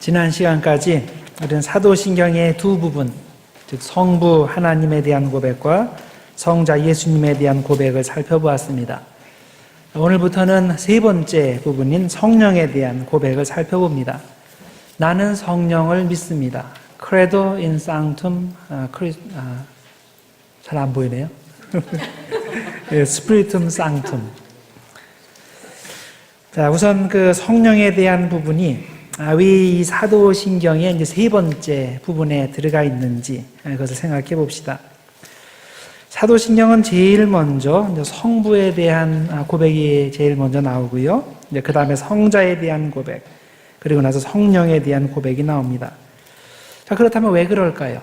지난 시간까지 우리는 사도신경의 두 부분, 즉 성부 하나님에 대한 고백과 성자 예수님에 대한 고백을 살펴보았습니다. 오늘부터는 세 번째 부분인 성령에 대한 고백을 살펴봅니다. 나는 성령을 믿습니다. Credo in Sanctum, 잘 안 보이네요. Spiritum Sanctum. 자, 우선 그 성령에 대한 부분이 왜 이 사도신경의 이제 세 번째 부분에 들어가 있는지 그것을 생각해 봅시다. 사도신경은 제일 먼저 이제 성부에 대한 고백이 제일 먼저 나오고요. 이제 그 다음에 성자에 대한 고백, 그리고 나서 성령에 대한 고백이 나옵니다. 자, 그렇다면 왜 그럴까요?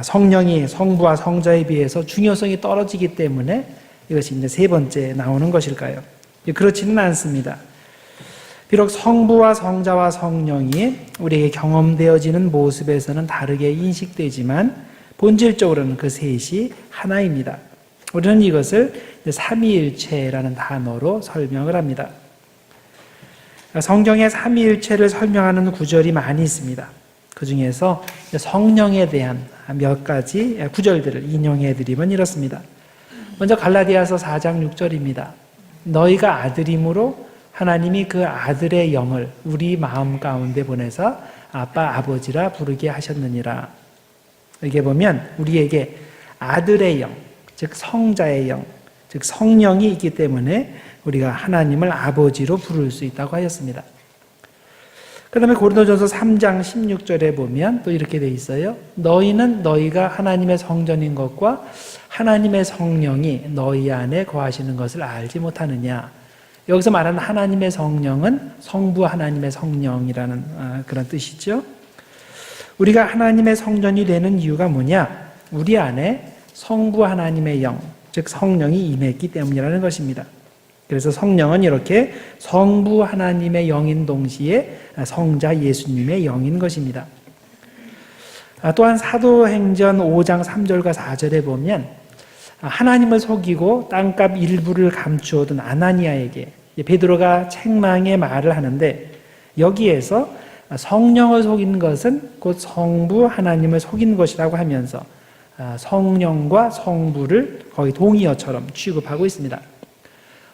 성령이 성부와 성자에 비해서 중요성이 떨어지기 때문에 이것이 이제 세 번째 나오는 것일까요? 그렇지는 않습니다. 비록 성부와 성자와 성령이 우리에게 경험되어지는 모습에서는 다르게 인식되지만 본질적으로는 그 셋이 하나입니다. 우리는 이것을 삼위일체라는 단어로 설명을 합니다. 성경에 삼위일체를 설명하는 구절이 많이 있습니다. 그 중에서 성령에 대한 몇 가지 구절들을 인용해 드리면 이렇습니다. 먼저 갈라디아서 4장 6절입니다. 너희가 아들임으로 하나님이 그 아들의 영을 우리 마음 가운데 보내사 아빠 아버지라 부르게 하셨느니라. 여기에 보면 우리에게 아들의 영, 즉 성자의 영, 즉 성령이 있기 때문에 우리가 하나님을 아버지로 부를 수 있다고 하였습니다. 그 다음에 고린도전서 3장 16절에 보면 또 이렇게 되어 있어요. 너희는 너희가 하나님의 성전인 것과 하나님의 성령이 너희 안에 거하시는 것을 알지 못하느냐. 여기서 말하는 하나님의 성령은 성부 하나님의 성령이라는 그런 뜻이죠. 우리가 하나님의 성전이 되는 이유가 뭐냐? 우리 안에 성부 하나님의 영, 즉 성령이 임했기 때문이라는 것입니다. 그래서 성령은 이렇게 성부 하나님의 영인 동시에 성자 예수님의 영인 것입니다. 또한 사도행전 5장 3절과 4절에 보면 하나님을 속이고 땅값 일부를 감추어둔 아나니아에게 베드로가 책망의 말을 하는데 여기에서 성령을 속이는 것은 곧 성부 하나님을 속이는 것이라고 하면서 성령과 성부를 거의 동의어처럼 취급하고 있습니다.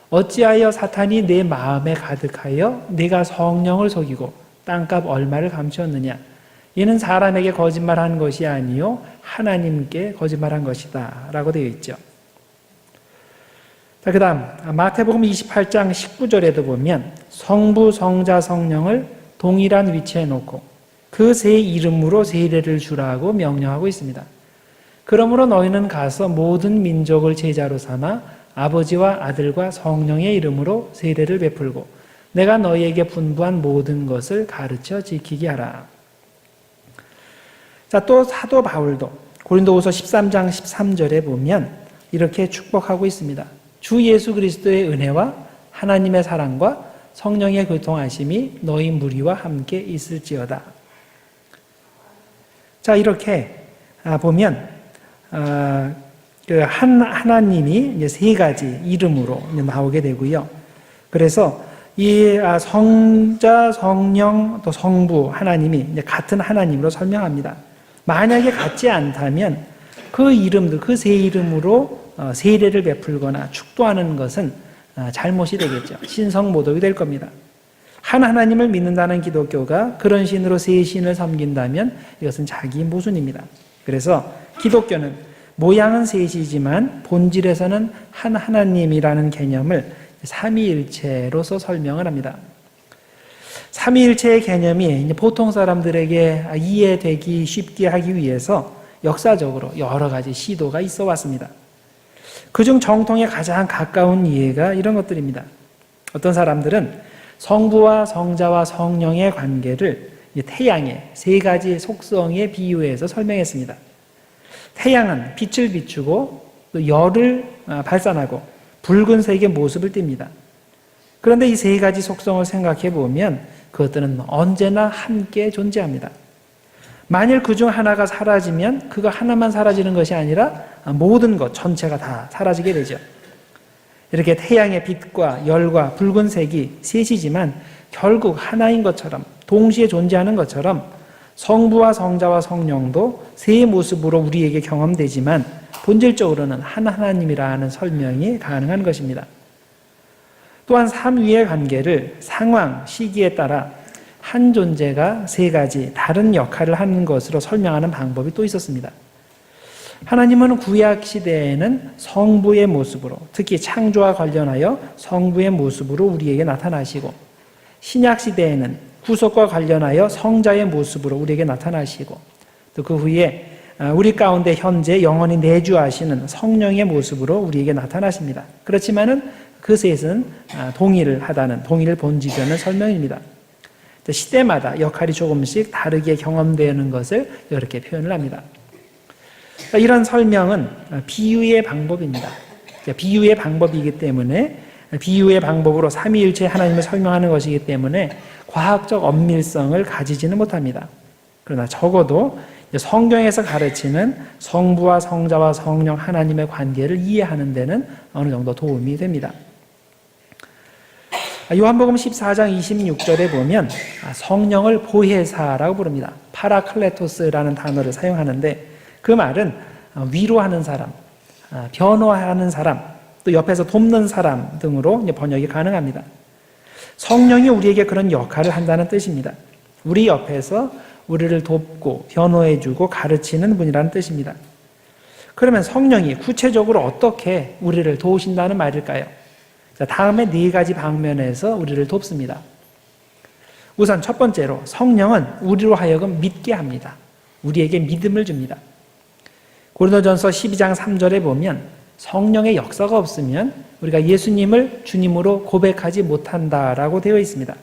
어찌하여 사탄이 내 마음에 가득하여 내가 성령을 속이고 땅값 얼마를 감추었느냐. 이는 사람에게 거짓말한 것이 아니요 하나님께 거짓말한 것이다 라고 되어 있죠. 자, 그 다음 마태복음 28장 19절에도 보면 성부, 성자, 성령을 동일한 위치에 놓고 그 세 이름으로 세례를 주라고 명령하고 있습니다. 그러므로 너희는 가서 모든 민족을 제자로 삼아 아버지와 아들과 성령의 이름으로 세례를 베풀고 내가 너희에게 분부한 모든 것을 가르쳐 지키게 하라. 자, 또 사도 바울도 고린도후서 13장 13절에 보면 이렇게 축복하고 있습니다. 주 예수 그리스도의 은혜와 하나님의 사랑과 성령의 교통하심이 너희 무리와 함께 있을지어다. 자, 이렇게 보면 하나님이 이제 세 가지 이름으로 나오게 되고요. 그래서 이 성자, 성령, 또 성부 하나님이 이제 같은 하나님으로 설명합니다. 만약에 같지 않다면 그 이름들, 그 세 이름으로 세례를 베풀거나 축도하는 것은 잘못이 되겠죠. 신성모독이 될 겁니다. 한 하나님을 믿는다는 기독교가 그런 신으로 세 신을 섬긴다면 이것은 자기 모순입니다. 그래서 기독교는 모양은 셋이지만 본질에서는 한 하나님이라는 개념을 삼위일체로서 설명을 합니다. 삼위일체의 개념이 보통 사람들에게 이해되기 쉽게 하기 위해서 역사적으로 여러 가지 시도가 있어 왔습니다. 그중 정통에 가장 가까운 이해가 이런 것들입니다. 어떤 사람들은 성부와 성자와 성령의 관계를 태양의 세 가지 속성에 비유해서 설명했습니다. 태양은 빛을 비추고 또 열을 발산하고 붉은색의 모습을 띱니다. 그런데 이 세 가지 속성을 생각해 보면 그것들은 언제나 함께 존재합니다. 만일 그중 하나가 사라지면 그거 하나만 사라지는 것이 아니라 모든 것 전체가 다 사라지게 되죠. 이렇게 태양의 빛과 열과 붉은색이 셋이지만 결국 하나인 것처럼 동시에 존재하는 것처럼 성부와 성자와 성령도 세 모습으로 우리에게 경험되지만 본질적으로는 한 하나님이라는 설명이 가능한 것입니다. 또한 삼위의 관계를 상황, 시기에 따라 한 존재가 세 가지 다른 역할을 하는 것으로 설명하는 방법이 또 있었습니다. 하나님은 구약 시대에는 성부의 모습으로, 특히 창조와 관련하여 성부의 모습으로 우리에게 나타나시고, 신약 시대에는 구속과 관련하여 성자의 모습으로 우리에게 나타나시고, 또 그 후에 우리 가운데 현재 영원히 내주하시는 성령의 모습으로 우리에게 나타나십니다. 그렇지만은 그 셋은 동일하다는, 동일 본질이라는 설명입니다. 시대마다 역할이 조금씩 다르게 경험되는 것을 이렇게 표현을 합니다. 이런 설명은 비유의 방법입니다. 비유의 방법이기 때문에, 비유의 방법으로 삼위일체 하나님을 설명하는 것이기 때문에 과학적 엄밀성을 가지지는 못합니다. 그러나 적어도 성경에서 가르치는 성부와 성자와 성령 하나님의 관계를 이해하는 데는 어느 정도 도움이 됩니다. 요한복음 14장 26절에 보면 성령을 보혜사라고 부릅니다. 파라클레토스라는 단어를 사용하는데 그 말은 위로하는 사람, 변호하는 사람, 또 옆에서 돕는 사람 등으로 번역이 가능합니다. 성령이 우리에게 그런 역할을 한다는 뜻입니다. 우리 옆에서 우리를 돕고 변호해주고 가르치는 분이라는 뜻입니다. 그러면 성령이 구체적으로 어떻게 우리를 도우신다는 말일까요? 자, 다음에 네 가지 방면에서 우리를 돕습니다. 우선 첫 번째로 성령은 우리로 하여금 믿게 합니다. 우리에게 믿음을 줍니다. 고린도전서 12장 3절에 보면 성령의 역사가 없으면 우리가 예수님을 주님으로 고백하지 못한다라고 되어 있습니다.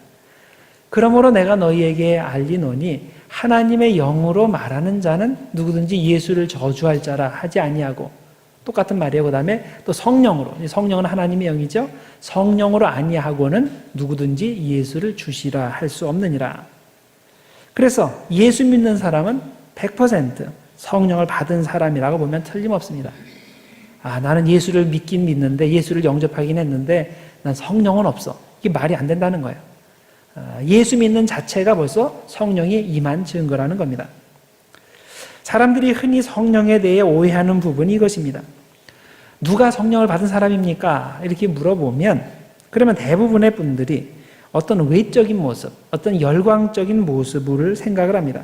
그러므로 내가 너희에게 알리노니 하나님의 영으로 말하는 자는 누구든지 예수를 저주할 자라 하지 아니하고, 똑같은 말이에요. 그 다음에 또 성령으로, 성령은 하나님의 영이죠. 성령으로 아니하고는 누구든지 예수를 주시라 할 수 없느니라. 그래서 예수 믿는 사람은 100% 성령을 받은 사람이라고 보면 틀림없습니다. 나는 예수를 믿긴 믿는데, 예수를 영접하긴 했는데 난 성령은 없어. 이게 말이 안 된다는 거예요. 예수 믿는 자체가 벌써 성령이 임한 증거라는 겁니다. 사람들이 흔히 성령에 대해 오해하는 부분이 이것입니다. 누가 성령을 받은 사람입니까? 이렇게 물어보면, 그러면 대부분의 분들이 어떤 외적인 모습, 어떤 열광적인 모습을 생각을 합니다.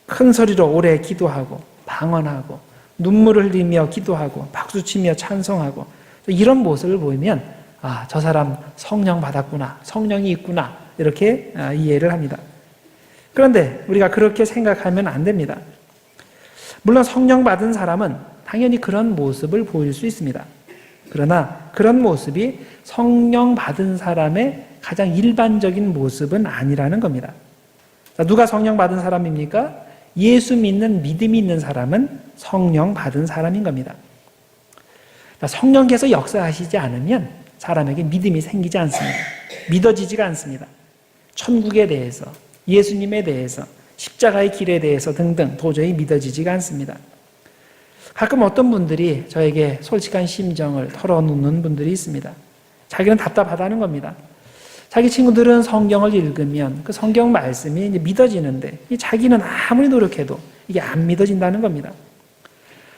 큰 소리로 오래 기도하고 방언하고 눈물을 흘리며 기도하고 박수치며 찬송하고, 이런 모습을 보이면 저 사람 성령 받았구나, 성령이 있구나, 이렇게 이해를 합니다. 그런데 우리가 그렇게 생각하면 안 됩니다. 물론 성령 받은 사람은 당연히 그런 모습을 보일 수 있습니다. 그러나 그런 모습이 성령 받은 사람의 가장 일반적인 모습은 아니라는 겁니다. 누가 성령 받은 사람입니까? 예수 믿는 믿음이 있는 사람은 성령 받은 사람인 겁니다. 성령께서 역사하시지 않으면 사람에게 믿음이 생기지 않습니다. 믿어지지가 않습니다. 천국에 대해서, 예수님에 대해서, 십자가의 길에 대해서 등등 도저히 믿어지지가 않습니다. 가끔 어떤 분들이 저에게 솔직한 심정을 털어놓는 분들이 있습니다. 자기는 답답하다는 겁니다. 자기 친구들은 성경을 읽으면 그 성경 말씀이 이제 믿어지는데 자기는 아무리 노력해도 이게 안 믿어진다는 겁니다.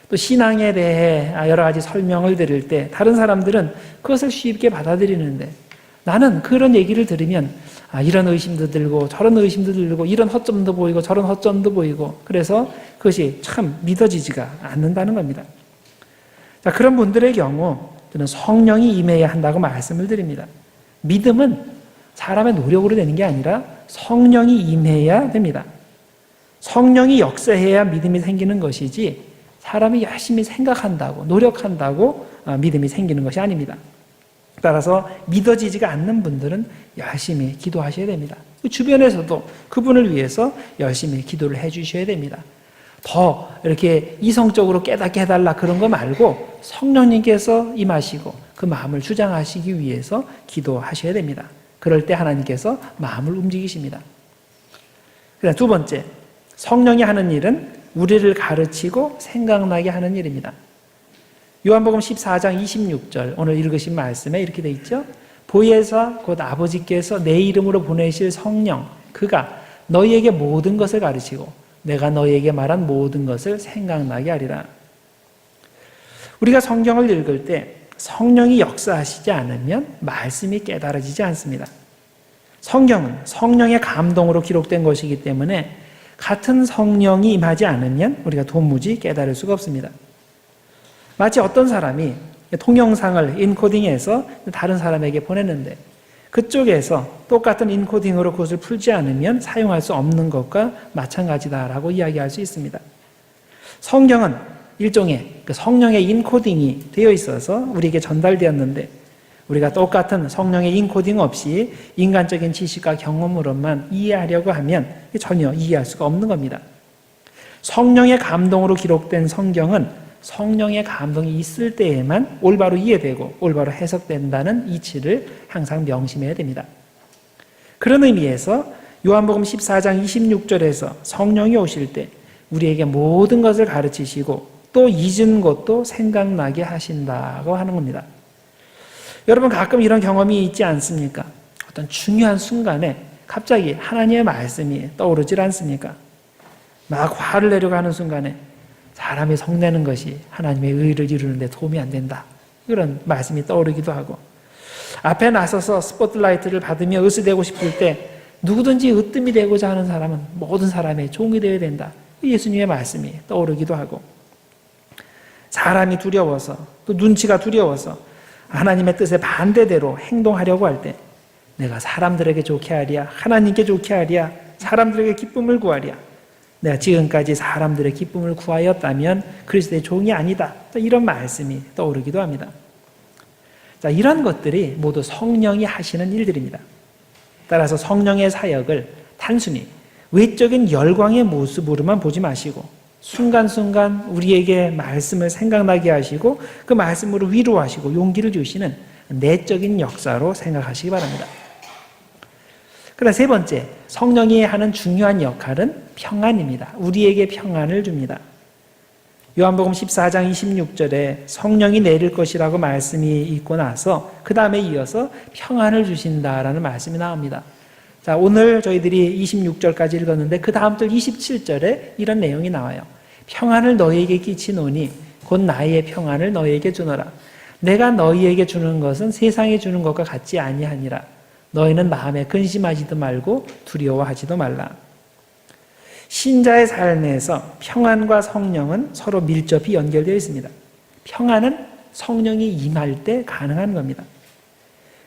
또 신앙에 대해 여러 가지 설명을 드릴 때 다른 사람들은 그것을 쉽게 받아들이는데 나는 그런 얘기를 들으면 이런 의심도 들고 저런 의심도 들고 이런 허점도 보이고 저런 허점도 보이고, 그래서 그것이 참 믿어지지가 않는다는 겁니다. 자, 그런 분들의 경우 저는 성령이 임해야 한다고 말씀을 드립니다. 믿음은 사람의 노력으로 되는 게 아니라 성령이 임해야 됩니다. 성령이 역사해야 믿음이 생기는 것이지 사람이 열심히 생각한다고 노력한다고 믿음이 생기는 것이 아닙니다. 따라서 믿어지지가 않는 분들은 열심히 기도하셔야 됩니다. 주변에서도 그분을 위해서 열심히 기도를 해 주셔야 됩니다. 더 이렇게 이성적으로 깨닫게 해달라 그런 거 말고 성령님께서 임하시고 그 마음을 주장하시기 위해서 기도하셔야 됩니다. 그럴 때 하나님께서 마음을 움직이십니다. 그다음 두 번째, 성령이 하는 일은 우리를 가르치고 생각나게 하는 일입니다. 요한복음 14장 26절 오늘 읽으신 말씀에 이렇게 돼 있죠. 보혜사 곧 아버지께서 내 이름으로 보내실 성령 그가 너희에게 모든 것을 가르치고 내가 너희에게 말한 모든 것을 생각나게 하리라. 우리가 성경을 읽을 때 성령이 역사하시지 않으면 말씀이 깨달아지지 않습니다. 성경은 성령의 감동으로 기록된 것이기 때문에 같은 성령이 임하지 않으면 우리가 도무지 깨달을 수가 없습니다. 마치 어떤 사람이 동영상을 인코딩해서 다른 사람에게 보냈는데 그쪽에서 똑같은 인코딩으로 그것을 풀지 않으면 사용할 수 없는 것과 마찬가지다라고 이야기할 수 있습니다. 성경은 일종의 성령의 인코딩이 되어 있어서 우리에게 전달되었는데 우리가 똑같은 성령의 인코딩 없이 인간적인 지식과 경험으로만 이해하려고 하면 전혀 이해할 수가 없는 겁니다. 성령의 감동으로 기록된 성경은 성령의 감동이 있을 때에만 올바로 이해되고 올바로 해석된다는 이치를 항상 명심해야 됩니다. 그런 의미에서 요한복음 14장 26절에서 성령이 오실 때 우리에게 모든 것을 가르치시고 또 잊은 것도 생각나게 하신다고 하는 겁니다. 여러분 가끔 이런 경험이 있지 않습니까? 어떤 중요한 순간에 갑자기 하나님의 말씀이 떠오르질 않습니까? 막 화를 내려고 하는 순간에 사람이 성내는 것이 하나님의 의를 이루는 데 도움이 안 된다. 이런 말씀이 떠오르기도 하고 앞에 나서서 스포트라이트를 받으며 으스대고 싶을 때 누구든지 으뜸이 되고자 하는 사람은 모든 사람의 종이 되어야 된다. 예수님의 말씀이 떠오르기도 하고 사람이 두려워서 또 눈치가 두려워서 하나님의 뜻에 반대대로 행동하려고 할 때 내가 사람들에게 좋게 하랴 하나님께 좋게 하랴 사람들에게 기쁨을 구하랴 내가 지금까지 사람들의 기쁨을 구하였다면 그리스도의 종이 아니다. 이런 말씀이 떠오르기도 합니다. 자, 이런 것들이 모두 성령이 하시는 일들입니다. 따라서 성령의 사역을 단순히 외적인 열광의 모습으로만 보지 마시고 순간순간 우리에게 말씀을 생각나게 하시고 그 말씀으로 위로하시고 용기를 주시는 내적인 역사로 생각하시기 바랍니다. 그다음 세 번째, 성령이 하는 중요한 역할은 평안입니다. 우리에게 평안을 줍니다. 요한복음 14장 26절에 성령이 내릴 것이라고 말씀이 있고 나서 그 다음에 이어서 평안을 주신다라는 말씀이 나옵니다. 자, 오늘 저희들이 26절까지 읽었는데 그 다음 절 27절에 이런 내용이 나와요. 평안을 너희에게 끼치노니 곧 나의 평안을 너희에게 주노라. 내가 너희에게 주는 것은 세상에 주는 것과 같지 아니하니라. 너희는 마음에 근심하지도 말고 두려워하지도 말라. 신자의 삶에서 평안과 성령은 서로 밀접히 연결되어 있습니다. 평안은 성령이 임할 때 가능한 겁니다.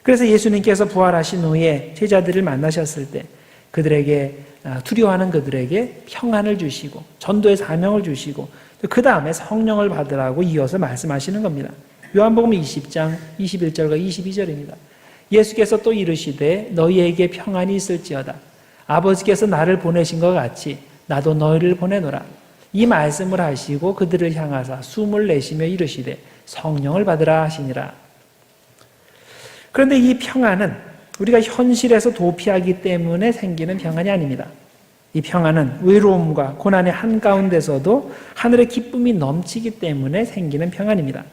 그래서 예수님께서 부활하신 후에 제자들을 만나셨을 때 그들에게 두려워하는 그들에게 평안을 주시고 전도의 사명을 주시고 그 다음에 성령을 받으라고 이어서 말씀하시는 겁니다. 요한복음 20장 21절과 22절입니다. 예수께서 또 이르시되 너희에게 평안이 있을지어다. 아버지께서 나를 보내신 것 같이 나도 너희를 보내노라. 이 말씀을 하시고 그들을 향하사 숨을 내쉬며 이르시되 성령을 받으라 하시니라. 그런데 이 평안은 우리가 현실에서 도피하기 때문에 생기는 평안이 아닙니다. 이 평안은 외로움과 고난의 한가운데서도 하늘의 기쁨이 넘치기 때문에 생기는 평안입니다.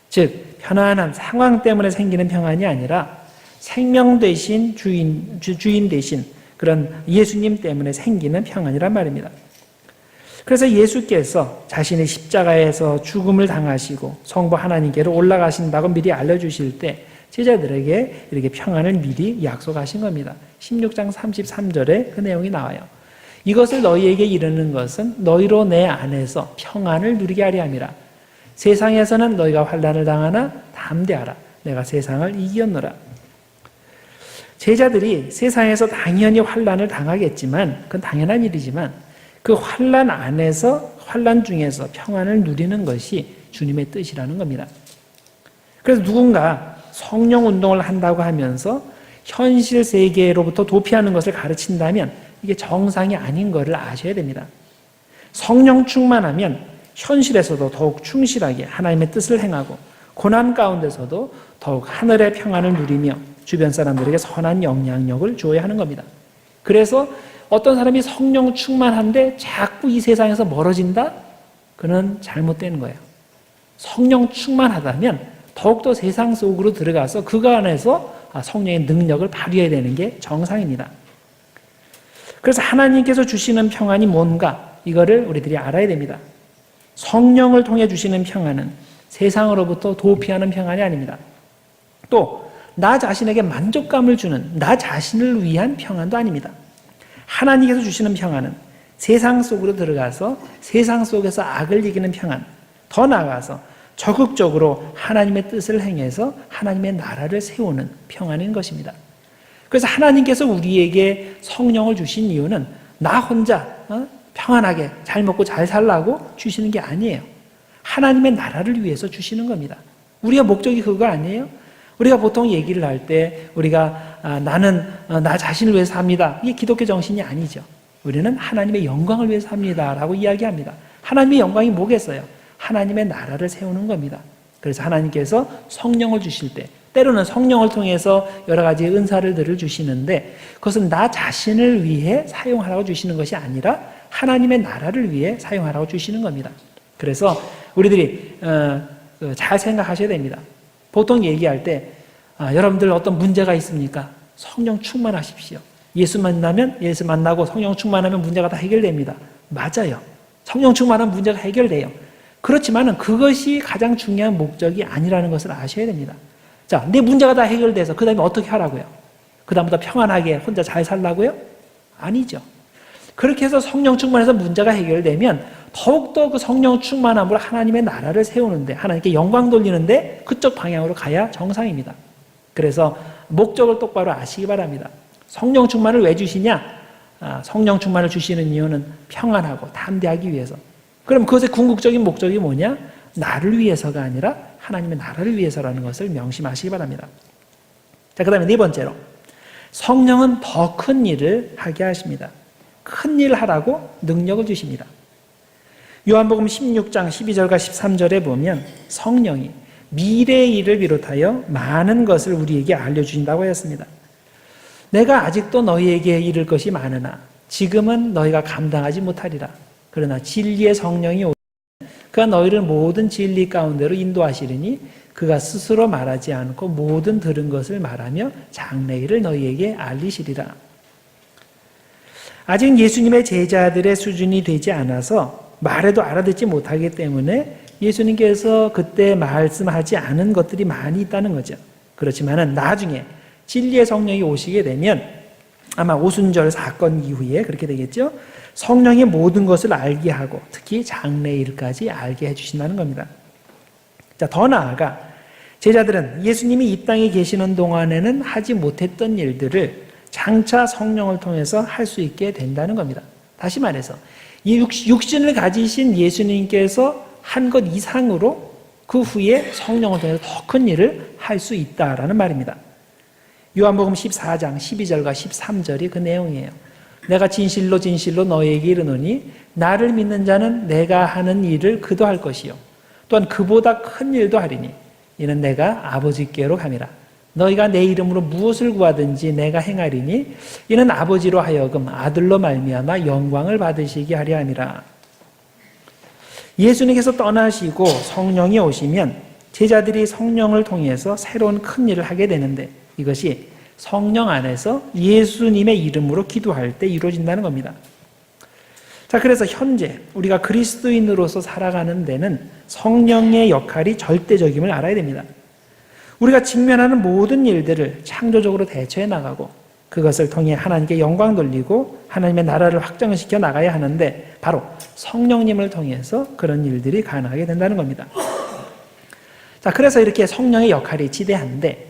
즉 편안한 상황 때문에 생기는 평안이 아니라 생명 대신 주인 대신 그런 예수님 때문에 생기는 평안이란 말입니다. 그래서 예수께서 자신의 십자가에서 죽음을 당하시고 성부 하나님께로 올라가신다고 미리 알려주실 때 제자들에게 이렇게 평안을 미리 약속하신 겁니다. 16장 33절에 그 내용이 나와요. 이것을 너희에게 이르는 것은 너희로 내 안에서 평안을 누리게 하려 함이라. 세상에서는 너희가 환난을 당하나 담대하라. 내가 세상을 이겼노라. 제자들이 세상에서 당연히 환난을 당하겠지만 그건 당연한 일이지만 그 환난 안에서 환난 중에서 평안을 누리는 것이 주님의 뜻이라는 겁니다. 그래서 누군가 성령 운동을 한다고 하면서 현실 세계로부터 도피하는 것을 가르친다면 이게 정상이 아닌 것을 아셔야 됩니다. 성령 충만하면 현실에서도 더욱 충실하게 하나님의 뜻을 행하고 고난 가운데서도 더욱 하늘의 평안을 누리며 주변 사람들에게 선한 영향력을 주어야 하는 겁니다. 그래서 어떤 사람이 성령 충만한데 자꾸 이 세상에서 멀어진다? 그는 잘못된 거예요. 성령 충만하다면 더욱더 세상 속으로 들어가서 그 안에서 성령의 능력을 발휘해야 되는 게 정상입니다. 그래서 하나님께서 주시는 평안이 뭔가 이거를 우리들이 알아야 됩니다. 성령을 통해 주시는 평안은 세상으로부터 도피하는 평안이 아닙니다. 또 나 자신에게 만족감을 주는 나 자신을 위한 평안도 아닙니다. 하나님께서 주시는 평안은 세상 속으로 들어가서 세상 속에서 악을 이기는 평안, 더 나아가서 적극적으로 하나님의 뜻을 행해서 하나님의 나라를 세우는 평안인 것입니다. 그래서 하나님께서 우리에게 성령을 주신 이유는 나 혼자 평안하게 잘 먹고 잘 살라고 주시는 게 아니에요. 하나님의 나라를 위해서 주시는 겁니다. 우리가 목적이 그거 아니에요? 우리가 보통 얘기를 할 때 우리가 나는 나 자신을 위해서 삽니다. 이게 기독교 정신이 아니죠. 우리는 하나님의 영광을 위해서 삽니다 라고 이야기합니다. 하나님의 영광이 뭐겠어요? 하나님의 나라를 세우는 겁니다. 그래서 하나님께서 성령을 주실 때 때로는 성령을 통해서 여러 가지 은사를 주시는데 그것은 나 자신을 위해 사용하라고 주시는 것이 아니라 하나님의 나라를 위해 사용하라고 주시는 겁니다. 그래서 우리들이 잘 생각하셔야 됩니다. 보통 얘기할 때 여러분들 어떤 문제가 있습니까? 성령 충만하십시오. 예수 만나고 성령 충만하면 문제가 다 해결됩니다. 맞아요. 성령 충만하면 문제가 해결돼요. 그렇지만 그것이 가장 중요한 목적이 아니라는 것을 아셔야 됩니다. 자, 내 문제가 다 해결돼서 그 다음에 어떻게 하라고요? 그 다음부터 평안하게 혼자 잘 살라고요? 아니죠. 그렇게 해서 성령 충만해서 문제가 해결되면 더욱더 그 성령 충만함으로 하나님의 나라를 세우는데 하나님께 영광 돌리는데 그쪽 방향으로 가야 정상입니다. 그래서 목적을 똑바로 아시기 바랍니다. 성령 충만을 왜 주시냐? 성령 충만을 주시는 이유는 평안하고 담대하기 위해서. 그럼 그것의 궁극적인 목적이 뭐냐? 나를 위해서가 아니라 하나님의 나라를 위해서라는 것을 명심하시기 바랍니다. 자, 그 다음에 네 번째로 성령은 더 큰 일을 하게 하십니다. 큰 일을 하라고 능력을 주십니다. 요한복음 16장 12절과 13절에 보면 성령이 미래의 일을 비롯하여 많은 것을 우리에게 알려주신다고 했습니다. 내가 아직도 너희에게 이를 것이 많으나 지금은 너희가 감당하지 못하리라. 그러나 진리의 성령이 오시면 그가 너희를 모든 진리 가운데로 인도하시리니 그가 스스로 말하지 않고 모든 들은 것을 말하며 장래일을 너희에게 알리시리라. 아직 예수님의 제자들의 수준이 되지 않아서 말해도 알아듣지 못하기 때문에 예수님께서 그때 말씀하지 않은 것들이 많이 있다는 거죠. 그렇지만은 나중에 진리의 성령이 오시게 되면 아마 오순절 사건 이후에 그렇게 되겠죠. 성령이 모든 것을 알게 하고 특히 장래일까지 알게 해주신다는 겁니다. 자, 더 나아가 제자들은 예수님이 이 땅에 계시는 동안에는 하지 못했던 일들을 장차 성령을 통해서 할 수 있게 된다는 겁니다. 다시 말해서 이 육신을 가지신 예수님께서 한 것 이상으로 그 후에 성령을 통해서 더 큰 일을 할 수 있다라는 말입니다. 요한복음 14장 12절과 13절이 그 내용이에요. 내가 진실로 진실로 너희에게 이르노니 나를 믿는 자는 내가 하는 일을 그도 할 것이요 또한 그보다 큰 일도 하리니 이는 내가 아버지께로 감이라. 너희가 내 이름으로 무엇을 구하든지 내가 행하리니 이는 아버지로 하여금 아들로 말미암아 영광을 받으시게 하려 함이라. 예수님께서 떠나시고 성령이 오시면 제자들이 성령을 통해서 새로운 큰 일을 하게 되는데 이것이 성령 안에서 예수님의 이름으로 기도할 때 이루어진다는 겁니다. 자, 그래서 현재 우리가 그리스도인으로서 살아가는 데는 성령의 역할이 절대적임을 알아야 됩니다. 우리가 직면하는 모든 일들을 창조적으로 대처해 나가고 그것을 통해 하나님께 영광 돌리고 하나님의 나라를 확장시켜 나가야 하는데 바로 성령님을 통해서 그런 일들이 가능하게 된다는 겁니다. 자, 그래서 이렇게 성령의 역할이 지대한데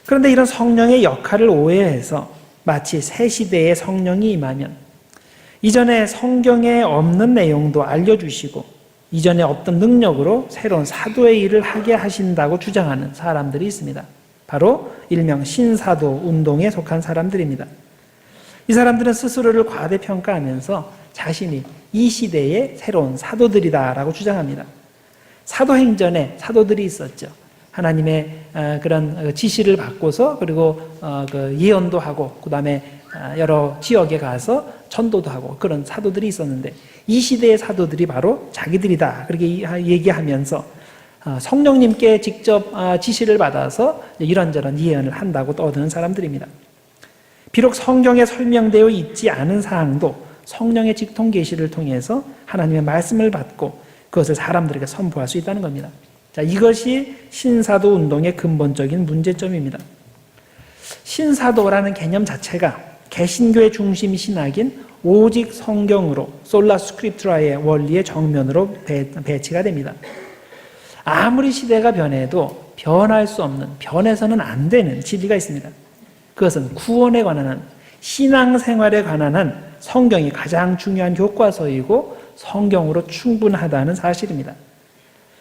그런데 이런 성령의 역할을 오해해서 마치 새 시대의 성령이 임하면 이전에 성경에 없는 내용도 알려주시고 이전에 없던 능력으로 새로운 사도의 일을 하게 하신다고 주장하는 사람들이 있습니다. 바로 일명 신사도 운동에 속한 사람들입니다. 이 사람들은 스스로를 과대평가하면서 자신이 이 시대의 새로운 사도들이다라고 주장합니다. 사도행전에 사도들이 있었죠. 하나님의 그런 지시를 받고서 그리고 예언도 하고 그다음에 여러 지역에 가서 전도도 하고 그런 사도들이 있었는데 이 시대의 사도들이 바로 자기들이다 그렇게 얘기하면서 성령님께 직접 지시를 받아서 이런저런 예언을 한다고 떠드는 사람들입니다. 비록 성경에 설명되어 있지 않은 사항도 성령의 직통 계시를 통해서 하나님의 말씀을 받고 그것을 사람들에게 선포할 수 있다는 겁니다. 자, 이것이 신사도 운동의 근본적인 문제점입니다. 신사도라는 개념 자체가 개신교의 중심 신학인 오직 성경으로 솔라 스크립트라의 원리의 정면으로 배치가 됩니다. 아무리 시대가 변해도 변할 수 없는, 변해서는 안 되는 진리가 있습니다. 그것은 구원에 관한 한, 신앙생활에 관한 한 성경이 가장 중요한 교과서이고 성경으로 충분하다는 사실입니다.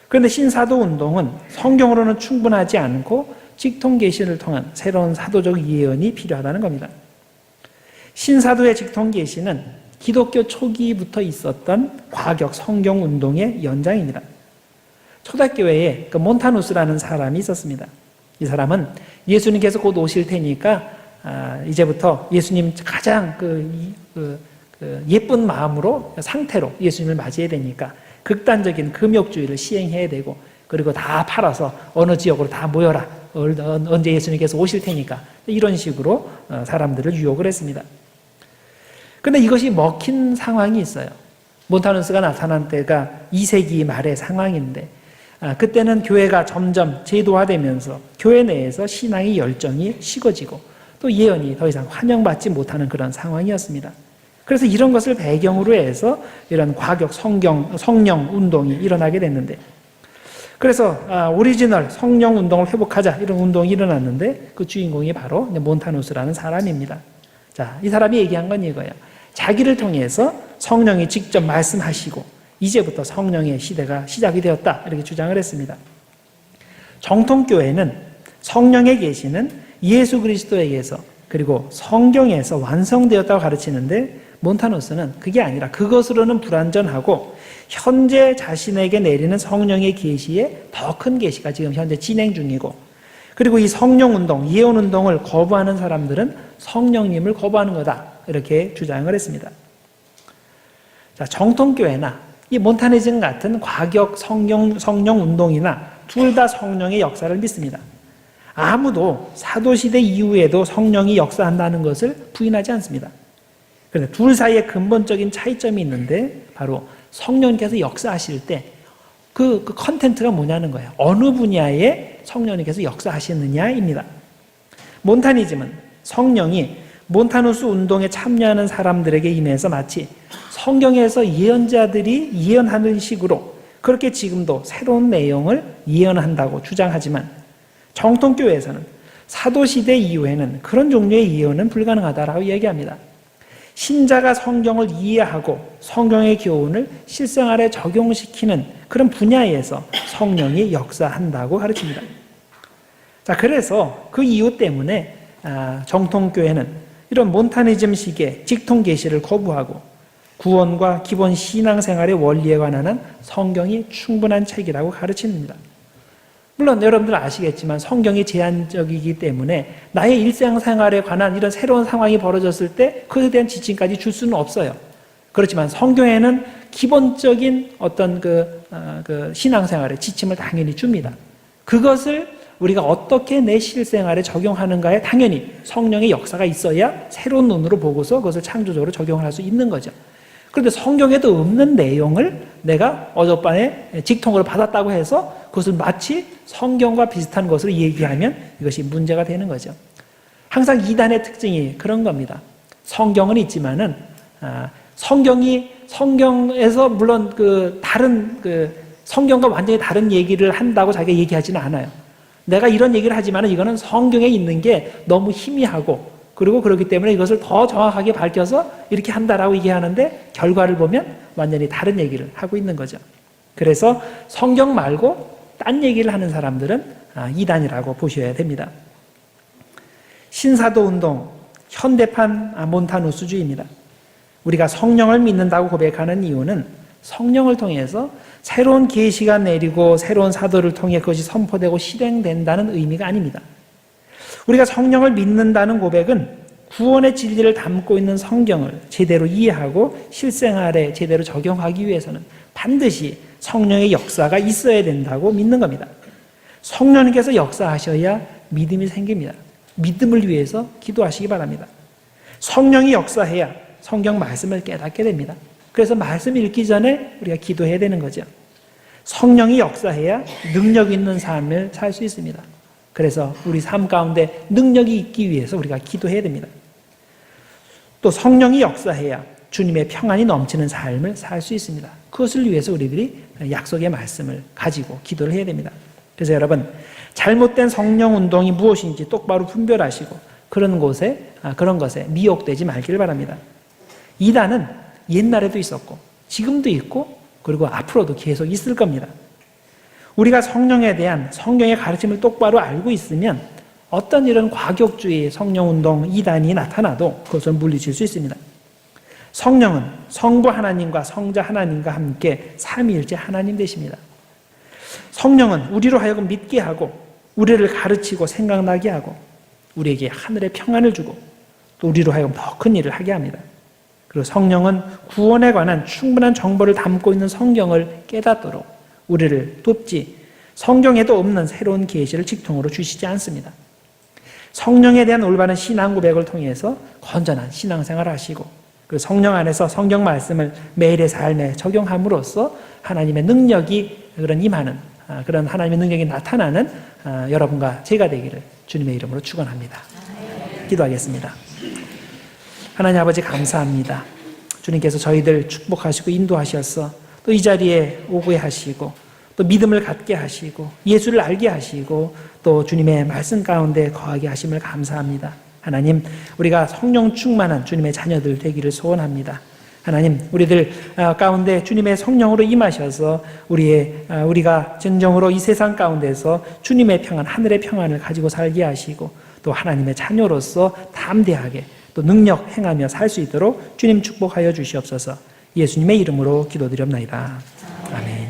그런데 신사도 운동은 성경으로는 충분하지 않고 직통 계시를 통한 새로운 사도적 예언이 필요하다는 겁니다. 신사도의 직통 계시는 기독교 초기부터 있었던 과격 성경 운동의 연장입니다. 초대교회에 몬타누스라는 사람이 있었습니다. 이 사람은 예수님께서 곧 오실 테니까 이제부터 예수님 가장 예쁜 마음으로 상태로 예수님을 맞이해야 되니까 극단적인 금욕주의를 시행해야 되고 그리고 다 팔아서 어느 지역으로 다 모여라. 언제 예수님께서 오실 테니까 이런 식으로 사람들을 유혹을 했습니다. 그런데 이것이 먹힌 상황이 있어요. 몬타누스가 나타난 때가 2세기 말의 상황인데 그때는 교회가 점점 제도화되면서 교회 내에서 신앙의 열정이 식어지고 또 예언이 더 이상 환영받지 못하는 그런 상황이었습니다. 그래서 이런 것을 배경으로 해서 이런 과격 성령 운동이 일어나게 됐는데 그래서 오리지널 성령 운동을 회복하자 이런 운동이 일어났는데 그 주인공이 바로 몬타누스라는 사람입니다. 자, 이 사람이 얘기한 건 이거예요. 자기를 통해서 성령이 직접 말씀하시고 이제부터 성령의 시대가 시작이 되었다 이렇게 주장을 했습니다. 정통교회는 성령의 계시는 예수 그리스도에게서 그리고 성경에서 완성되었다고 가르치는데 몬타누스는 그게 아니라 그것으로는 불완전하고 현재 자신에게 내리는 성령의 계시에 더 큰 계시가 지금 현재 진행 중이고 그리고 이 성령 운동, 예언 운동을 거부하는 사람들은 성령님을 거부하는 거다 이렇게 주장을 했습니다. 자, 정통교회나 이 몬타니즘 같은 과격 성령 운동이나 둘 다 성령의 역사를 믿습니다. 아무도 사도시대 이후에도 성령이 역사한다는 것을 부인하지 않습니다. 그런데 둘 사이에 근본적인 차이점이 있는데 바로 성령님께서 역사하실 때 그 컨텐츠가 뭐냐는 거예요. 어느 분야에 성령님께서 역사하시느냐입니다. 몬타니즘은 성령이 몬타누스 운동에 참여하는 사람들에게 임해서 마치 성경에서 예언자들이 예언하는 식으로 그렇게 지금도 새로운 내용을 예언한다고 주장하지만 정통교회에서는 사도시대 이후에는 그런 종류의 예언은 불가능하다라고 얘기합니다. 신자가 성경을 이해하고 성경의 교훈을 실생활에 적용시키는 그런 분야에서 성령이 역사한다고 가르칩니다. 자, 그래서 그 이유 때문에 정통교회는 이런 몬타니즘식의 직통 계시를 거부하고 구원과 기본 신앙생활의 원리에 관한 한 성경이 충분한 책이라고 가르칩니다. 물론 여러분들 아시겠지만 성경이 제한적이기 때문에 나의 일상생활에 관한 이런 새로운 상황이 벌어졌을 때 그에 대한 지침까지 줄 수는 없어요. 그렇지만 성경에는 기본적인 어떤 신앙생활의 지침을 당연히 줍니다. 그것을 우리가 어떻게 내 실생활에 적용하는가에 당연히 성령의 역사가 있어야 새로운 눈으로 보고서 그것을 창조적으로 적용할 수 있는 거죠. 그런데 성경에도 없는 내용을 내가 어젯밤에 직통으로 받았다고 해서 그것을 마치 성경과 비슷한 것으로 얘기하면 이것이 문제가 되는 거죠. 항상 이단의 특징이 그런 겁니다. 성경은 있지만은 성경에서 물론 다른 성경과 완전히 다른 얘기를 한다고 자기가 얘기하지는 않아요. 내가 이런 얘기를 하지만은 이거는 성경에 있는 게 너무 희미하고 그리고 그렇기 때문에 이것을 더 정확하게 밝혀서 이렇게 한다라고 얘기하는데 결과를 보면 완전히 다른 얘기를 하고 있는 거죠. 그래서 성경 말고 딴 얘기를 하는 사람들은 이단이라고 보셔야 됩니다. 신사도 운동, 현대판 몬타누스주의입니다. 우리가 성령을 믿는다고 고백하는 이유는 성령을 통해서 새로운 계시가 내리고 새로운 사도를 통해 그것이 선포되고 실행된다는 의미가 아닙니다. 우리가 성령을 믿는다는 고백은 구원의 진리를 담고 있는 성경을 제대로 이해하고 실생활에 제대로 적용하기 위해서는 반드시 성령의 역사가 있어야 된다고 믿는 겁니다. 성령님께서 역사하셔야 믿음이 생깁니다. 믿음을 위해서 기도하시기 바랍니다. 성령이 역사해야 성경 말씀을 깨닫게 됩니다. 그래서 말씀 읽기 전에 우리가 기도해야 되는 거죠. 성령이 역사해야 능력 있는 삶을 살 수 있습니다. 그래서 우리 삶 가운데 능력이 있기 위해서 우리가 기도해야 됩니다. 또 성령이 역사해야 주님의 평안이 넘치는 삶을 살 수 있습니다. 그것을 위해서 우리들이 약속의 말씀을 가지고 기도를 해야 됩니다. 그래서 여러분, 잘못된 성령 운동이 무엇인지 똑바로 분별하시고 그런 것에 미혹되지 말기를 바랍니다. 이단은 옛날에도 있었고 지금도 있고 그리고 앞으로도 계속 있을 겁니다. 우리가 성령에 대한 성경의 가르침을 똑바로 알고 있으면 어떤 이런 과격주의 성령운동 이단이 나타나도 그것을 물리칠 수 있습니다. 성령은 성부 하나님과 성자 하나님과 함께 삼위일체 하나님 되십니다. 성령은 우리로 하여금 믿게 하고 우리를 가르치고 생각나게 하고 우리에게 하늘의 평안을 주고 또 우리로 하여금 더 큰 일을 하게 합니다. 그리고 성령은 구원에 관한 충분한 정보를 담고 있는 성경을 깨닫도록 우리를 돕지 성경에도 없는 새로운 계시를 직통으로 주시지 않습니다. 성령에 대한 올바른 신앙 고백을 통해서 건전한 신앙생활을 하시고 그리고 성령 안에서 성경 말씀을 매일의 삶에 적용함으로써 하나님의 능력이 그런 임하는 그런 하나님의 능력이 나타나는 여러분과 제가 되기를 주님의 이름으로 축원합니다. 기도하겠습니다. 하나님 아버지 감사합니다. 주님께서 저희들 축복하시고 인도하셔서 또 이 자리에 오게 하시고 또 믿음을 갖게 하시고 예수를 알게 하시고 또 주님의 말씀 가운데 거하게 하심을 감사합니다. 하나님, 우리가 성령 충만한 주님의 자녀들 되기를 소원합니다. 하나님, 우리들 가운데 주님의 성령으로 임하셔서 우리가 진정으로 이 세상 가운데서 주님의 평안, 하늘의 평안을 가지고 살게 하시고 또 하나님의 자녀로서 담대하게 또 능력 행하며 살 수 있도록 주님 축복하여 주시옵소서. 예수님의 이름으로 기도드렸나이다. 아멘.